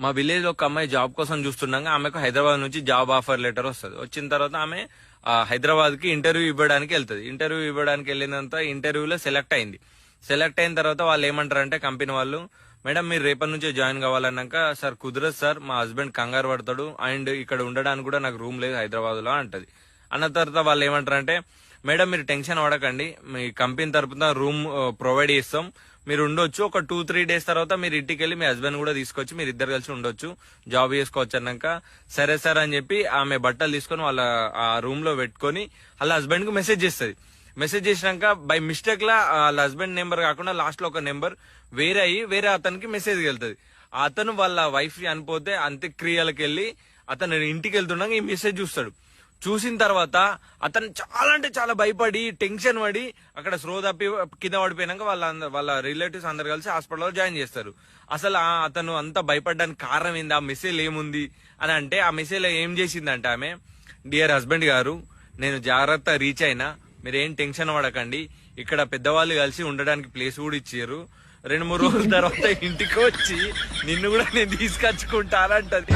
మా విలేజ్ లో ఒక అమ్మాయి జాబ్ కోసం చూస్తుండగా ఆమెకు హైదరాబాద్ నుంచి జాబ్ ఆఫర్ లెటర్ వస్తుంది. వచ్చిన తర్వాత ఆమె హైదరాబాద్ కి ఇంటర్వ్యూ ఇవ్వడానికి వెళ్తుంది. ఇంటర్వ్యూ ఇవ్వడానికి వెళ్ళినంత ఇంటర్వ్యూలో సెలెక్ట్ అయింది. సెలెక్ట్ అయిన తర్వాత వాళ్ళు ఏమంటారంటే కంపెనీ వాళ్ళు, మేడం మీరు రేపటి నుంచే జాయిన్ కావాలన్నాక, సార్ కుదరదు సార్, మా హస్బెండ్ కంగారు పడతాడు అండ్ ఇక్కడ ఉండడానికి కూడా నాకు రూమ్ లేదు హైదరాబాద్ లో అంటది. అన్న తర్వాత వాళ్ళు ఏమంటారంటే, మేడం మీరు టెన్షన్ పడకండి, మీ కంపెనీ తరపున రూమ్ ప్రొవైడ్ చేస్తాం, మీరు ఉండొచ్చు. ఒక 2-3 డేస్ తర్వాత మీరు ఇంటికి వెళ్ళి మీ హస్బెండ్ కూడా తీసుకొచ్చి మీరు ఇద్దరు కలిసి ఉండొచ్చు, జాబ్ చేసుకోవచ్చు అన్నాక, సరే సార్ అని చెప్పి ఆమె బట్టలు తీసుకొని వాళ్ళ ఆ రూమ్ లో పెట్టుకొని వాళ్ళ హస్బెండ్ కు మెసేజ్ చేస్తుంది. మెసేజ్ చేసినాక బై మిస్టేక్ లా వాళ్ళ హస్బెండ్ నెంబర్ కాకుండా లాస్ట్ లో ఒక నెంబర్ వేరే అతనికి మెసేజ్ వెళ్తుంది. అతను వాళ్ళ వైఫ్ చనిపోతే అంత్యక్రియలకు వెళ్ళి అతను ఇంటికి వెళ్తుండగా ఈ మెసేజ్ చూస్తాడు. చూసిన తర్వాత అతను చాలా అంటే చాలా భయపడి టెన్షన్ పడి అక్కడ స్లో తప్పి కింద పడిపోయినాక వాళ్ళ రిలేటివ్స్ అందరు కలిసి హాస్పిటల్లో జాయిన్ చేస్తారు. అసలు అతను అంత భయపడడానికి కారణం ఏంది, ఆ మెసేజ్ ఏముంది అని అంటే, ఆ మెసేజ్ ఏం చేసిందంటే ఆమె, డియర్ హస్బెండ్ గారు, నేను జాగ్రత్త రీచ్ అయినా, మీరేం టెన్షన్ పడకండి, ఇక్కడ పెద్దవాళ్ళు కలిసి ఉండడానికి ప్లేస్ కూడా ఇచ్చారు, 2-3 రోజుల తర్వాత ఇంటికి వచ్చి నిన్ను కూడా నేను తీసుకొచ్చుకుంటానంటది.